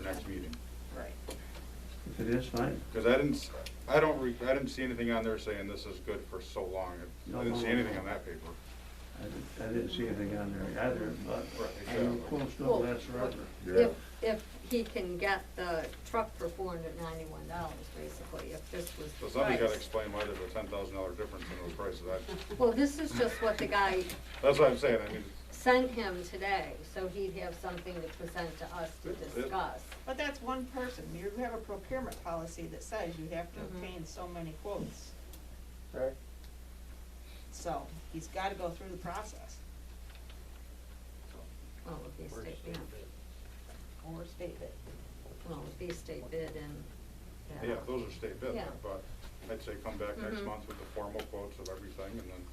next meeting. Right. If it is, fine. Because I didn't see anything on there saying this is good for so long. I didn't see anything on that paper. I didn't see anything on there either, but Right, I know exactly. quotes don't last forever. Yeah. If he can get the truck for $491, basically, if this was So the somebody gotta price. explain why there's a $10,000 difference in those prices. Well, this is just what the guy That's what I'm saying, I mean, sent him today, so he'd have something to present to us to discuss. But that's one person. You have a procurement policy that says you have to obtain so many quotes. Right. So he's gotta go through the process. Well, it would be state, yeah, Or state bid. well, it would be state bid and. yeah, those are state bid, Yeah. but I'd say come back next Mhm. month with the formal quotes of everything, and then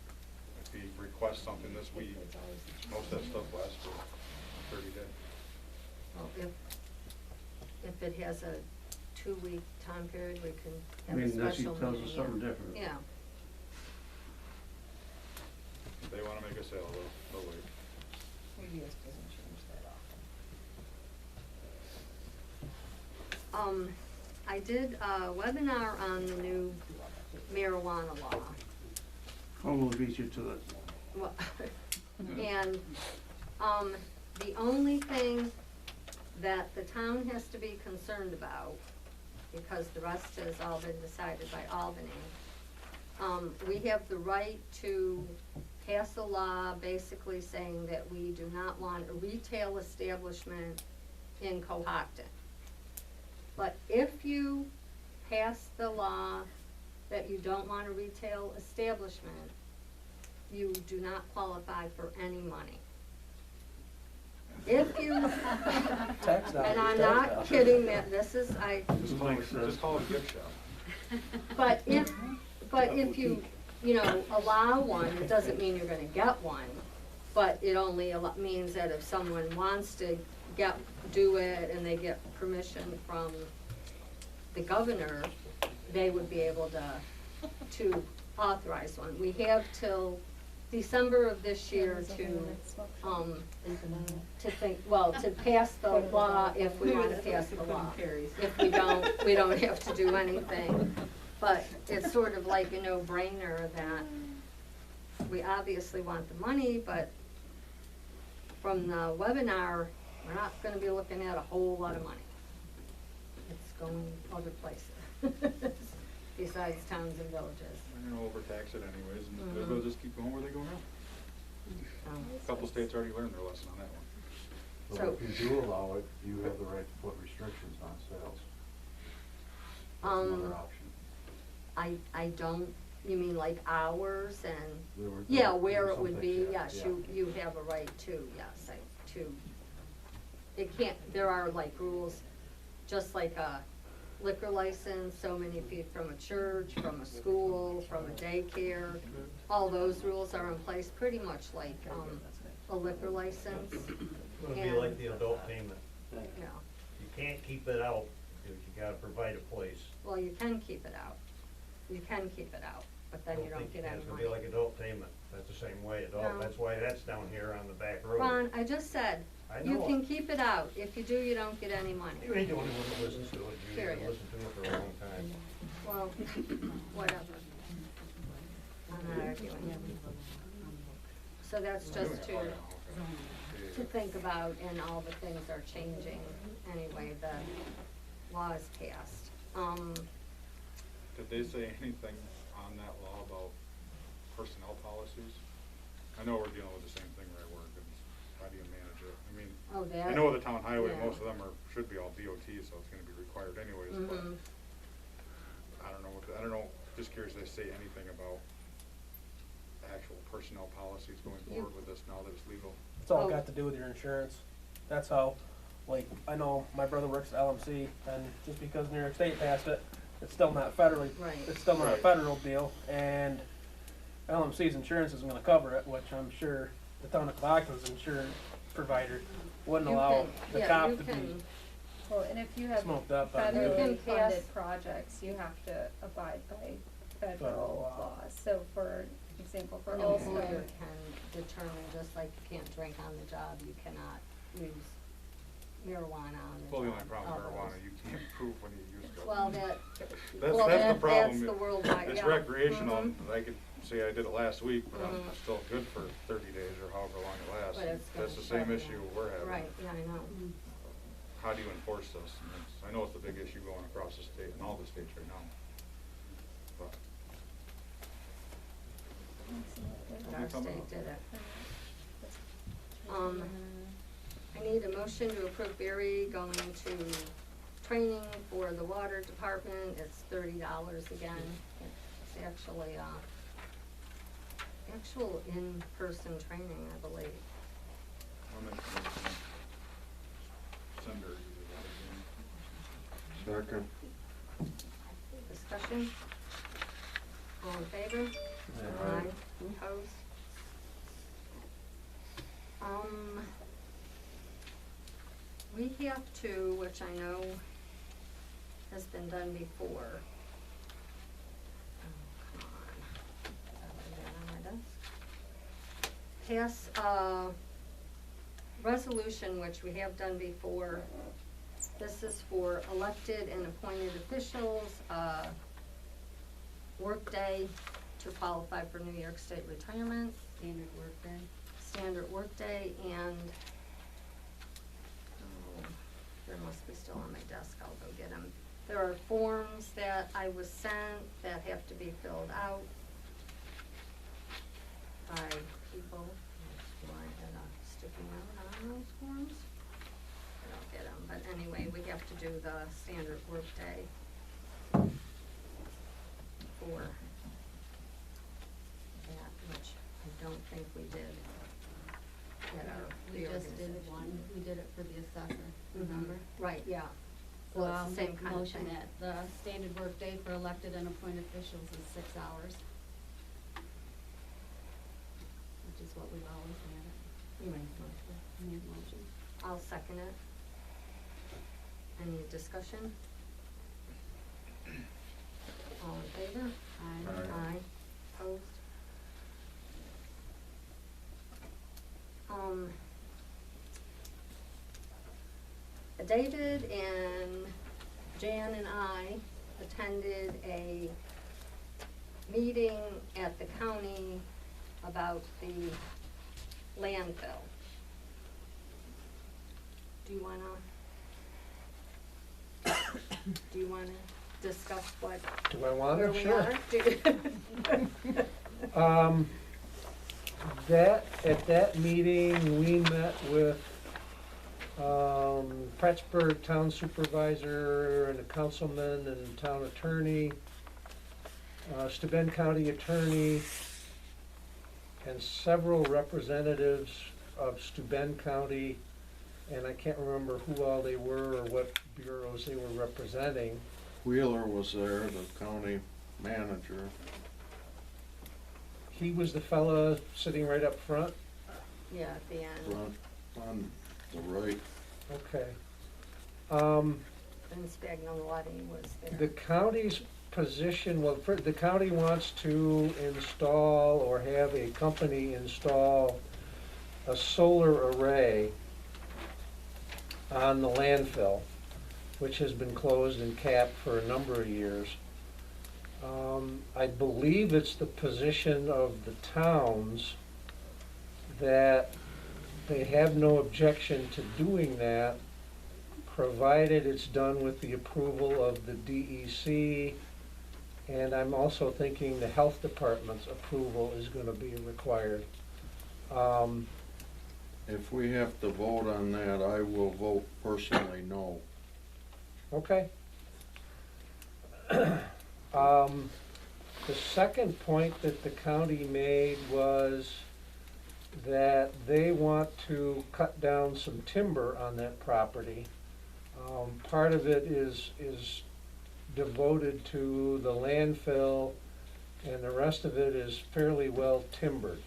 if he requests something this week, most of that stuff lasts for 30 days. Well, if it has a 2-week time period, we can I have a mean, unless he special tells meeting. us something yeah. different. Yeah, If they wanna make a sale, they'll wait. UBS doesn't change that I did a webinar on the new marijuana law. Or we'll beat you to it. Well, and, the only thing that the town has to be concerned about, because the rest has all been decided by Albany, we have the right to pass a law basically saying that we do not want a retail establishment in Cohocton. But if you pass the law that you don't want a retail establishment, you do not qualify for any money. If you, Tax dollars, and I'm tax not dollars. kidding, that this is, Just call it a gift shop. but if you, allow one, it doesn't mean you're gonna get one. But it only means that if someone wants to do it and they get permission from the governor, they would be able to authorize one. We have till December of this year to pass the law if we want to pass the law. If we don't have to do anything. But it's sort of like a no-brainer that we obviously want the money, but from the webinar, we're not gonna be looking at a whole lot of money. It's going other places besides towns and villages. They're gonna overtax it anyways, and Mhm. they'll just keep going where they go now. A couple states already learned their lesson on that one. So if you do allow it, you have the right to put restrictions on sales. That's another option. I don't, you mean like hours and, There were- yeah, there where were it some would things, be, yeah, yes, yeah. you have a right to, yes, it can't, there are like rules, just like a liquor license, so many feet from a church, from a school, from a daycare. All those rules are in place, pretty much like, a liquor license. It's gonna be like the adult payment. Yeah, You can't keep it out, because you gotta provide a place. well, you can keep it out. You can keep it out, but then you don't think get any It's gonna money. be like adult payment, that's the same way, No. adult, that's why that's down here on the back road. Ron, I just said, I you know can it. keep it out. If you do, you don't get any money. You ain't the only one that listens to it, you've Period. been listening to it for a long time. Well, whatever. I'm not arguing. So that's just to think about, and all the things are changing anyway, the law is passed. Did they say anything on that law about personnel policies? I know we're dealing with the same thing where I work, and how do you manage it? I mean, Oh, that? I know the town highway, yeah. most of them should be all DOT, so it's gonna be required anyways, but Mhm. I don't know, just curious if they say anything about actual personnel policies going forward with this now that it's legal. It's all Oh. got to do with your insurance. That's how, like, I know my brother works at LMC, and just because New York State passed it, it's still not federally, Right. it's still not a Right. federal deal, and LMC's insurance isn't gonna cover it, which I'm sure the town of Cohocton's insurance provider wouldn't You allow can- the yeah, cop you to be can- Well, and if you have smoked up on You it. can federally pass- funded projects, you have to abide by Federal federal law. laws. So for example, for An Ulster, employer can determine, just like you can't drink on the job, you cannot use marijuana on the Well, the only job, problem with all marijuana, those. you can't prove when you use drugs. Well, That's the problem. that's the worldwide, It's yeah. recreational, Mhm. and I could say I did it last week, but I'm Mhm. still good for 30 days or however long it lasts. But it's gonna That's the same show, issue yeah. we're having. Right, yeah, I know. How do you enforce this? And I know it's a big issue going across the state, and all the states right now. But But It'll our be coming state up. did it. I need a motion to approve Barry going to training for the water department. It's $30 again. It's actually, actual in-person training, I believe. I'll make the motion. Send her to do that again. Second. Discussion? All in favor? Aye. Opposed? We have to, which I know has been done before. Oh, come on. Is that on my desk? Pass a resolution, which we have done before. This is for elected and appointed officials, workday to qualify for New York State retirement. Standard workday. Standard workday, and, oh, there must be still on my desk, I'll go get them. There are forms that I was sent that have to be filled out by people. Do I had a sticky note on those forms? I don't get them, but anyway, we have to do the standard workday for that, which I don't think we did. at our We just did reorganization. one, we did it for the assessor, Mhm. remember? Right, yeah. So Well, it's I'll the same make a kind of motion thing. that the standard workday for elected and appointed officials is 6 hours. Which is what we've always had it. You made the motion. I made a motion. I'll second it. Any discussion? All in favor? Aye. Aye. Opposed? David and Jan and I attended a meeting at the county about the landfill. Do you wanna discuss what, Do I want where it? we Sure. are? At that meeting, we met with, Prattsburgh Town Supervisor and a councilman and town attorney, Steuben County Attorney, and several representatives of Steuben County, and I can't remember who all they were or what bureaus they were representing. Wheeler was there, the county manager. He was the fella sitting right up front? Yeah, at the end. Front on the right. Okay. And Spagnolotti was there. The county's position, well, the county wants to install or have a company install a solar array on the landfill, which has been closed and capped for a number of years. I believe it's the position of the towns that they have no objection to doing that, provided it's done with the approval of the DEC, and I'm also thinking the health department's approval is gonna be required. If we have to vote on that, I will vote personally no. Okay. The second point that the county made was that they want to cut down some timber on that property. Part of it is devoted to the landfill, and the rest of it is fairly well timbered.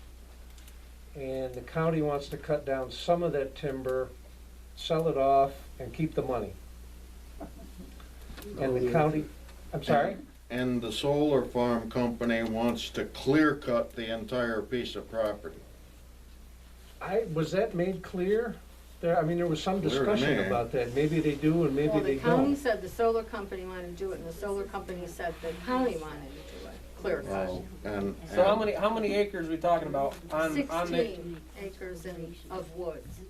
And the county wants to cut down some of that timber, sell it off, and keep the money. And the county, I'm sorry? And the solar farm company wants to clear cut the entire piece of property. Was that made clear? There was some Clear to discussion me. about that, maybe they do and maybe Well, they the county don't. said the solar company wanted to do it, and the solar company said the county wanted to do it, clear cut. Well, and. So how many acres we talking about on the? 16 acres of woods.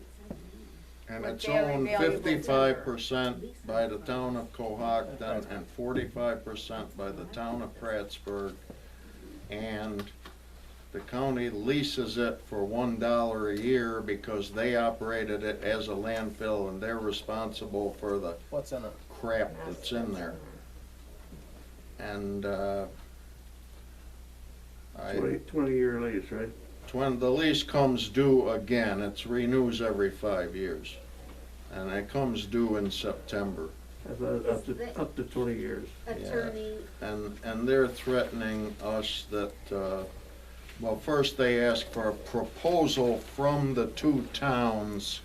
And with it's very owned valuable 55% by the town of Cohocton and 45% by the town of Prattsburg. And the county leases it for $1 a year because they operated it as a landfill and they're responsible for the What's in it? crap that's in there. And, I, 20-year lease, right? when the lease comes due again, it renews every 5 years. And it comes due in September. I thought up to 20 years. Attorney, And they're threatening us that, well, first they ask for a proposal from the two towns.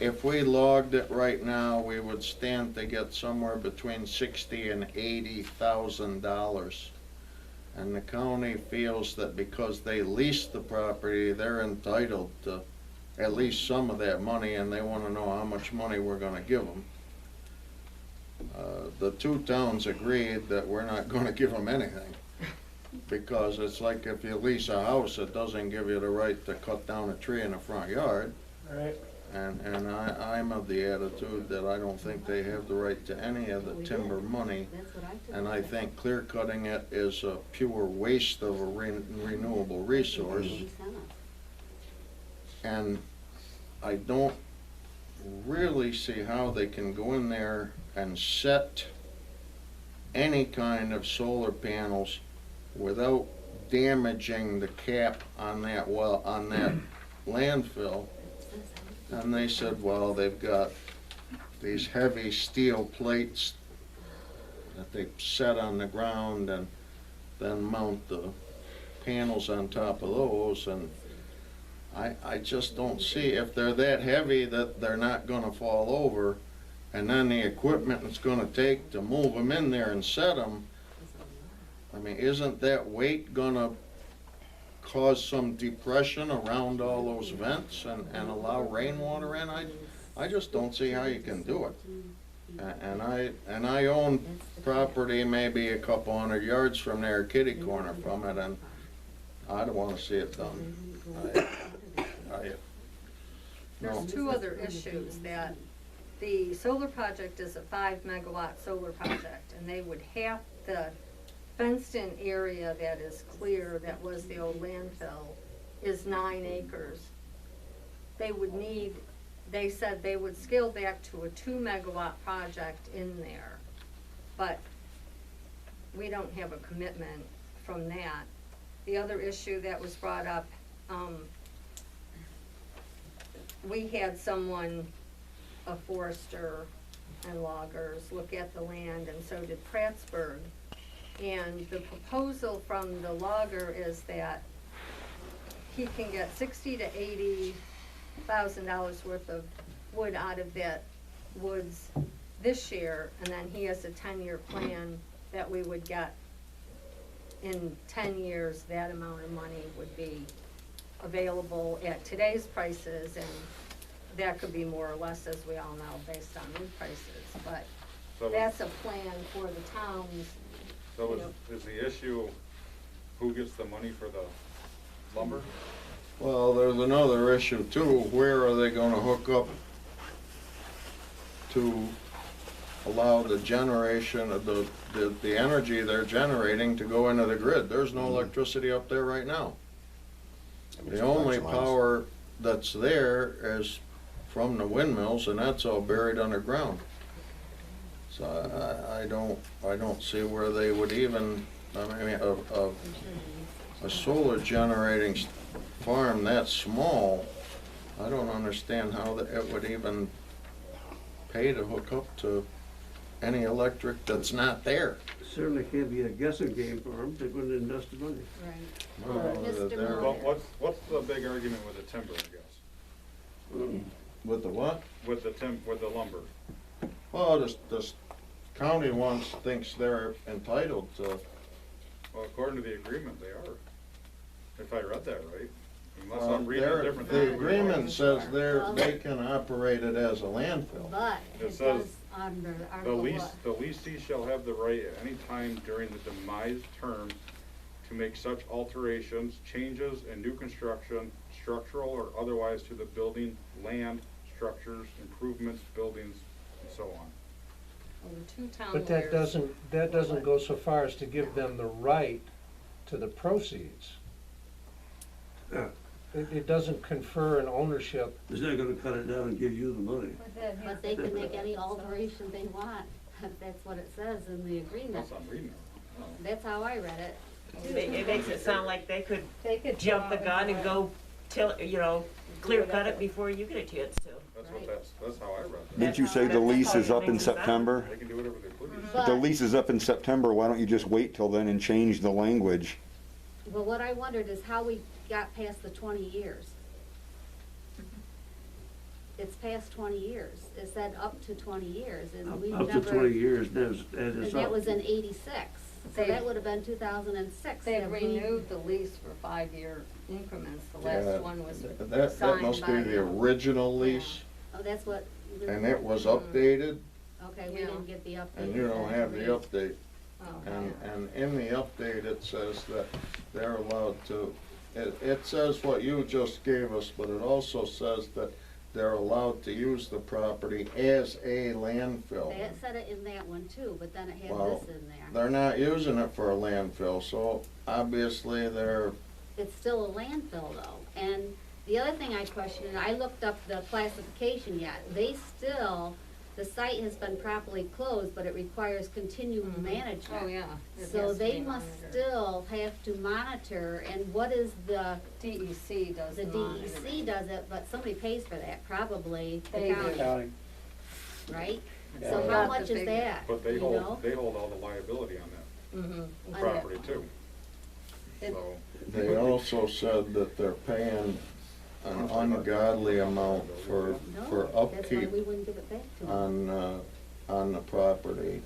If we logged it right now, we would stand to get somewhere between $60,000 and $80,000. And the county feels that because they leased the property, they're entitled to at least some of that money, and they wanna know how much money we're gonna give them. The two towns agreed that we're not gonna give them anything. Because it's like if you lease a house, it doesn't give you the right to cut down a tree in the front yard. Right. And I'm of the attitude that I don't think they have the right to any of the timber money. That's what I took. And I think clear cutting it is a pure waste of a renewable resource. And I don't really see how they can go in there and set any kind of solar panels without damaging the cap on that on that landfill. And they said, well, they've got these heavy steel plates that they set on the ground and then mount the panels on top of those, and I just don't see, if they're that heavy, that they're not gonna fall over, and then the equipment it's gonna take to move them in there and set them, I mean, isn't that weight gonna cause some depression around all those vents and allow rainwater in? I just don't see how you can do it. And I own property maybe a couple hundred yards from there, kitty corner from it, and I don't wanna see it done. there's two other issues, that the solar project is a 5-megawatt solar project, and they would have the fenced-in area that is clear, that was the old landfill, is 9 acres. They would need, they said they would scale back to a 2-megawatt project in there, but we don't have a commitment from that. The other issue that was brought up, we had someone, a forester and loggers, look at the land, and so did Prattsburg. And the proposal from the logger is that he can get $60,000 to $80,000 worth of wood out of that woods this year, and then he has a 10-year plan that we would get in 10 years, that amount of money would be available at today's prices, and that could be more or less, as we all know, based on wood prices, but So- that's a plan for the towns. So is the issue, who gets the money for the lumber? Well, there's another issue too. Where are they gonna hook up to allow the generation of the energy they're generating to go into the grid? There's no electricity up there right now. The only power that's there is from the windmills, and that's all buried underground. So I don't see where they would even, I mean, a solar generating farm that small, I don't understand how it would even pay to hook up to any electric that's not there. Certainly can't be a guessing game for them, they wouldn't invest the money. Right. Well, Mr. they're- Moore. What's the big argument with the timber, I guess? With the what? With the lumber? Well, this county thinks they're entitled to, Well, according to the agreement, they are, if I read that right. Unless I'm reading it different than The you. agreement says they can operate it as a landfill. But It it says says under The Article lease, what? the lessee shall have the right at any time during the demise term to make such alterations, changes, and new construction, structural or otherwise, to the building, land, structures, improvements, buildings, and so on. Well, the two town But lawyers. that doesn't go so far as to give them the right to the proceeds. Yeah, It doesn't confer an ownership. it's not gonna cut it down and give you the money. But they can make any alteration they want. That's what it says in the agreement. Unless I'm reading it. Oh. That's how I read it. It makes it sound like they could They could jump the go gun and out go till, clear cut it before you get a chance to. That's how I read it. Didn't you say the lease is up in September? They can do whatever they please. But- The lease is up in September, why don't you just wait till then and change the language? Well, what I wondered is how we got past the 20 years. It's past 20 years. It said up to 20 years, and we've Up never. to 20 years, and And it's that up. was in 86, so They- that would have been 2006. They that we- renewed the lease for 5-year increments. The Yeah, last one was That signed must be by the original lease, Oh, that's what. and it was updated, Okay, we Yeah. didn't get the update. and you don't have the update. Oh, And in the update, it says that they're allowed to, it says what you just gave us, but it also says that they're allowed to use the property as a landfill. They had said it in that one too, but then it had Well, this in there. They're not using it for a landfill, so obviously they're, It's still a landfill though, and the other thing I questioned, and I looked up the classification yet, they still, the site has been properly closed, but it requires continual management. Oh, yeah. It So has to they be must monitored. still have to monitor, and what is the DEC does the the DEC monitoring. does it, but somebody pays for that, probably the They do. county, right? Yeah. So Not how the much is big- that, But they you hold, know? they hold all the liability on that Mm-hmm. property too. It- So, they also said that they're paying an ungodly amount for No, that's why upkeep we wouldn't give it back to them. on the property.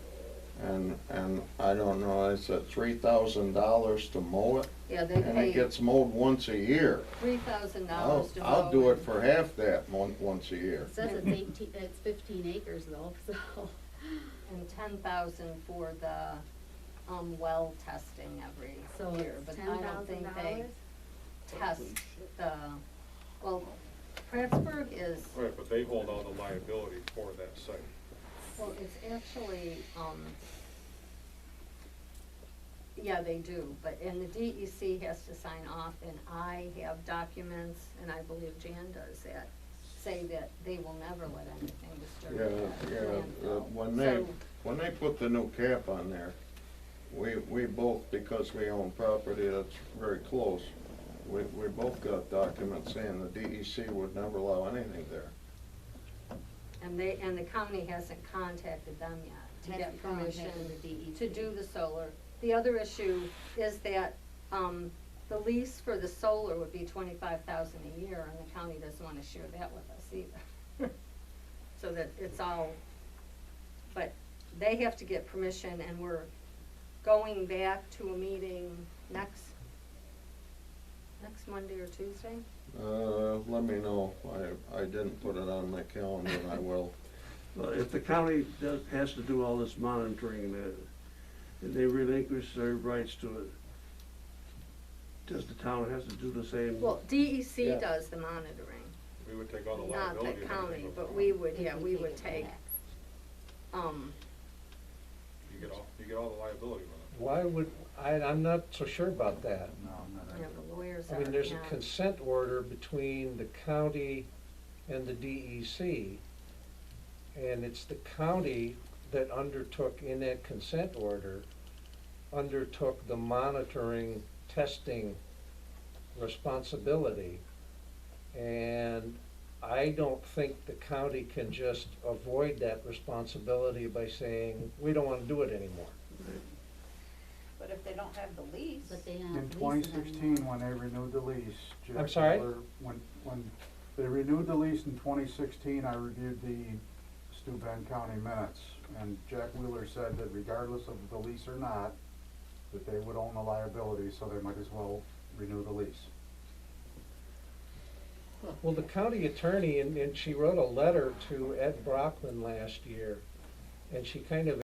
And I don't know, is it $3,000 to mow it? Yeah, they And it pay gets mowed once a year. $3,000 to mow. I'll do it for half that once a year. It says it's 15 acres though, so. And 10,000 for the, well testing every So year, it's but I don't think they $10,000? test the, well, Prattsburg is, right, but they hold all the liability for that site. well, it's actually, yeah, they do, but, and the DEC has to sign off, and I have documents, and I believe Jan does that, say that they will never let anything disturb that landfill. When they put the new cap on there, we both, because we own property that's very close, we both got documents saying the DEC would never allow anything there. And the county hasn't contacted them yet to get Hasn't contacted permission the DEC. to do the solar. The other issue is that, the lease for the solar would be $25,000 a year, and the county doesn't wanna share that with us either. So that it's all, but they have to get permission, and we're going back to a meeting next Monday or Tuesday? Let me know, I didn't put it on my calendar, and I will. Well, if the county has to do all this monitoring, and they relinquish their rights to it, does the town have to do the same? Well, DEC Yeah. does the monitoring, We would take all the not liability. the and county, everything, but we would, yeah, we would take, You get all the liability with it. Why would, I'm not so sure about that. No, I'm not. yeah, the lawyers are, I mean, there's a yeah. consent order between the county and the DEC. And it's the county that undertook, in that consent order, undertook the monitoring, testing responsibility. And I don't think the county can just avoid that responsibility by saying, we don't wanna do it anymore. But if they don't have the lease, But they In aren't 2016, when they renewed the lease, Jack I'm sorry? Miller- When they renewed the lease in 2016, I reviewed the Steuben County minutes, and Jack Wheeler said that regardless of the lease or not, that they would own the liability, so they might as well renew the lease. Well, the county attorney, and she wrote a letter to Ed Brockman last year, and she kind of